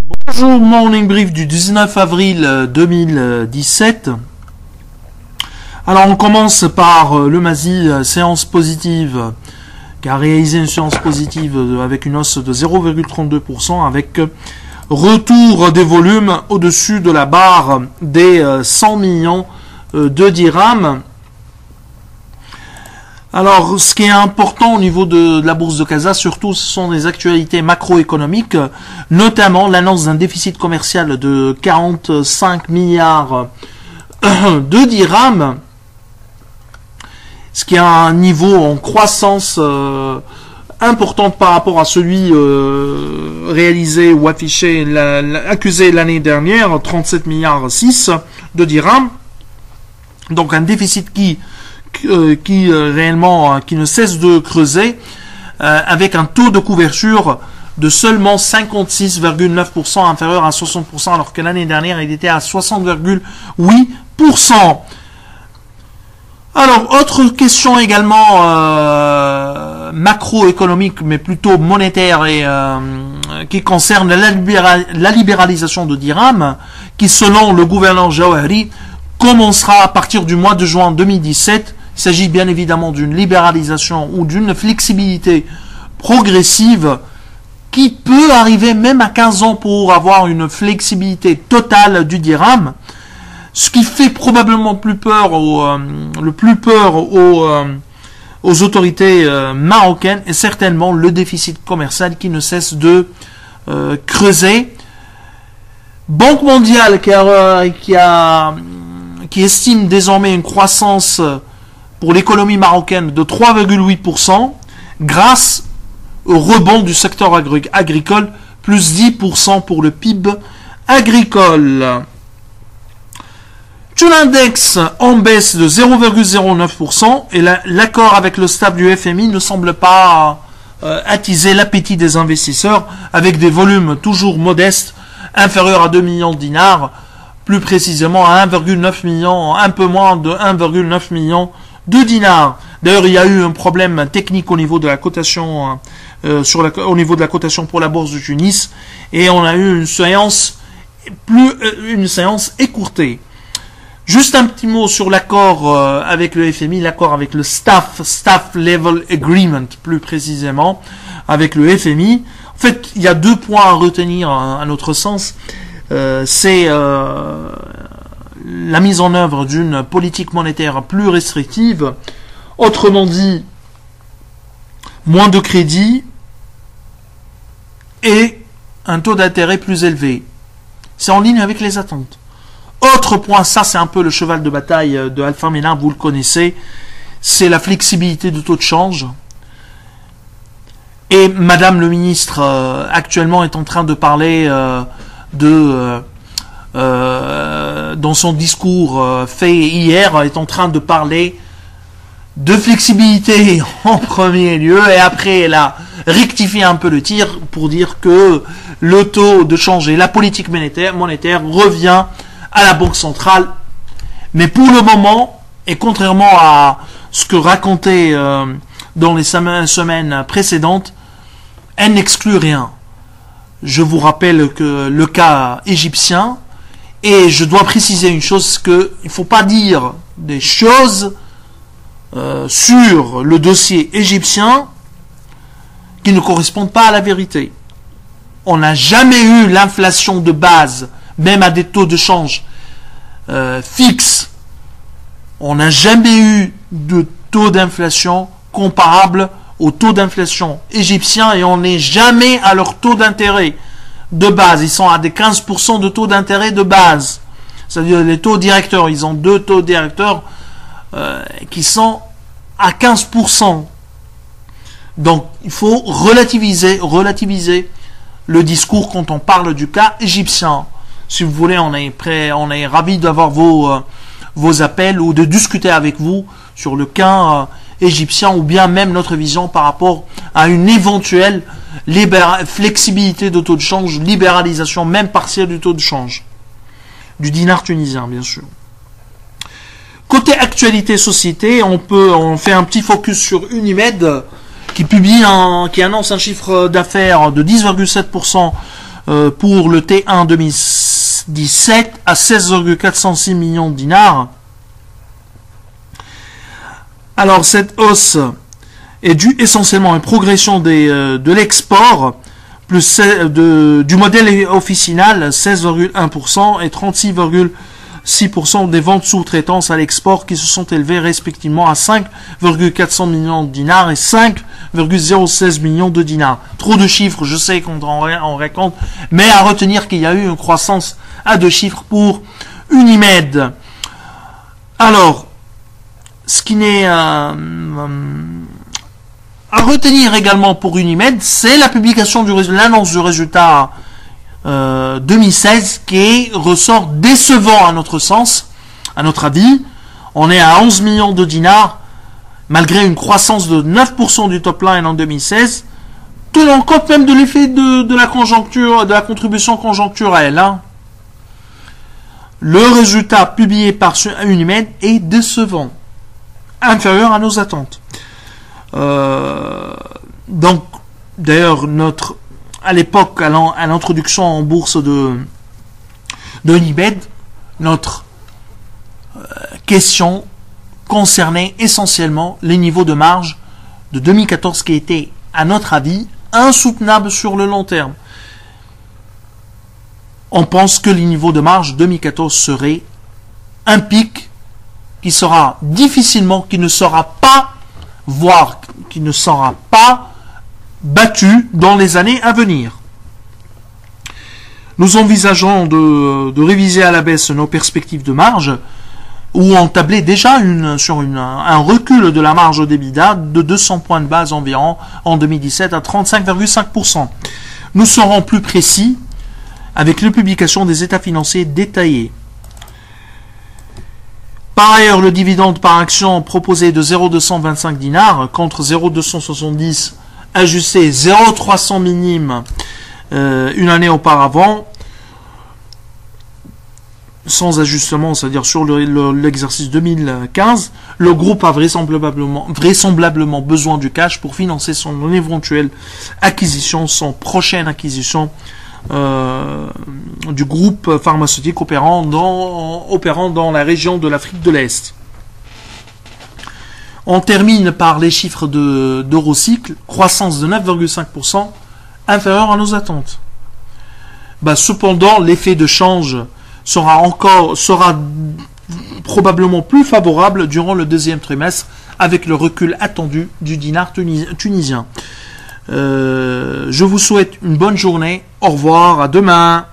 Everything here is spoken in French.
Bonjour, morning brief du 19 avril 2017. Alors on commence par le MASI, séance positive, qui a réalisé une séance positive avec une hausse de 0,32%, avec retour des volumes au-dessus de la barre des 100 millions de dirhams. Alors, ce qui est important au niveau de la bourse de Casa, surtout, ce sont des actualités macroéconomiques, notamment l'annonce d'un déficit commercial de 45 milliards de dirhams, ce qui est un niveau en croissance importante par rapport à celui réalisé ou affiché, accusé l'année dernière, 37 milliards 6 de dirhams. Donc un déficit qui réellement qui ne cesse de creuser, avec un taux de couverture de seulement 56,9%, inférieur à 60%, alors que l'année dernière il était à 60,8%. Alors, autre question également macroéconomique, mais plutôt monétaire, et qui concerne la libéralisation de dirhams, qui selon le gouverneur Jawahari commencera à partir du mois de juin 2017. Il s'agit bien évidemment d'une libéralisation ou d'une flexibilité progressive qui peut arriver même à 15 ans pour avoir une flexibilité totale du dirham. Ce qui fait probablement le plus peur aux autorités marocaines est certainement le déficit commercial qui ne cesse de creuser. Banque mondiale qui estime désormais une croissance pour l'économie marocaine de 3,8% grâce au rebond du secteur agricole, plus 10% pour le PIB agricole. L'index en baisse de 0,09% et l'accord avec le staff du FMI ne semble pas attiser l'appétit des investisseurs, avec des volumes toujours modestes, inférieurs à 2 millions de dinars, plus précisément à 1,9 million, un peu moins de 1,9 million de dinars. D'ailleurs, il y a eu un problème technique au niveau de la cotation, au niveau de la cotation pour la bourse de Tunis, et on a eu une séance écourtée. Juste un petit mot sur l'accord avec le FMI, l'accord avec le Staff Level Agreement, plus précisément, avec le FMI. En fait, il y a deux points à retenir à notre sens. C'est la mise en œuvre d'une politique monétaire plus restrictive, autrement dit, moins de crédit et un taux d'intérêt plus élevé. C'est en ligne avec les attentes. Autre point, ça c'est un peu le cheval de bataille de Alpha Ménin, vous le connaissez, c'est la flexibilité du taux de change. Et Madame le ministre actuellement est en train de parler dans son discours fait hier, est en train de parler de flexibilité en premier lieu, et après elle a rectifié un peu le tir pour dire que le taux de change et la politique monétaire revient à la Banque centrale. Mais pour le moment, et contrairement à ce que racontait dans les semaines précédentes, elle n'exclut rien. Je vous rappelle que le cas égyptien, et je dois préciser une chose, qu'il ne faut pas dire des choses sur le dossier égyptien qui ne correspondent pas à la vérité. On n'a jamais eu l'inflation de base, même à des taux de change fixes. On n'a jamais eu de taux d'inflation comparable au taux d'inflation égyptien, et on n'est jamais à leur taux d'intérêt de base. Ils sont à des 15% de taux d'intérêt de base. C'est-à-dire les taux directeurs. Ils ont deux taux directeurs qui sont à 15%. Donc il faut relativiser le discours quand on parle du cas égyptien. Si vous voulez, on est ravis d'avoir vos appels ou de discuter avec vous sur le cas égyptien, ou bien même notre vision par rapport à une éventuelle flexibilité de taux de change, libéralisation même partielle du taux de change, du dinar tunisien bien sûr. Côté actualité société, on fait un petit focus sur Unimed qui annonce un chiffre d'affaires de 10,7% pour le T1 2017 à 16,406 millions de dinars. Alors cette hausse est due essentiellement à une progression de l'export plus du modèle officinal 16,1% et 36,6% des ventes sous-traitance à l'export qui se sont élevées respectivement à 5,400 millions de dinars et 5,016 millions de dinars. Trop de chiffres, je sais qu'on en raconte, mais à retenir qu'il y a eu une croissance à 2 chiffres pour Unimed. Alors, ce qui n'est à retenir également pour Unimed, c'est la publication l'annonce du résultat 2016 qui ressort décevant à notre sens, à notre avis. On est à 11 millions de dinars, malgré une croissance de 9% du top line en 2016, tenant compte même de l'effet de la conjoncture, de la contribution conjoncturelle. Hein. Le résultat publié par Unimed est décevant, inférieur à nos attentes. Donc, d'ailleurs, à l'époque, à l'introduction en bourse de Unimed, notre question concernait essentiellement les niveaux de marge de 2014 qui étaient, à notre avis, insoutenables sur le long terme. On pense que les niveaux de marge 2014 seraient un pic qui sera difficilement, qui ne sera pas battu dans les années à venir. Nous envisageons de réviser à la baisse nos perspectives de marge, où on tablait déjà sur un recul de la marge d'EBITDA de 200 points de base environ en 2017 à 35,5%. Nous serons plus précis avec la publication des états financiers détaillés. Par ailleurs, le dividende par action proposé de 0,225 dinars contre 0,270 ajusté 0,300 minime une année auparavant, sans ajustement, c'est-à-dire sur l'exercice 2015, le groupe a vraisemblablement besoin du cash pour financer son éventuelle acquisition, son prochaine acquisition du groupe pharmaceutique opérant dans la région de l'Afrique de l'Est. On termine par les chiffres d'Eurocycle, croissance de 9,5%, inférieure à nos attentes. Cependant, l'effet de change sera probablement plus favorable durant le deuxième trimestre avec le recul attendu du dinar tunisien. Je vous souhaite une bonne journée. Au revoir, à demain.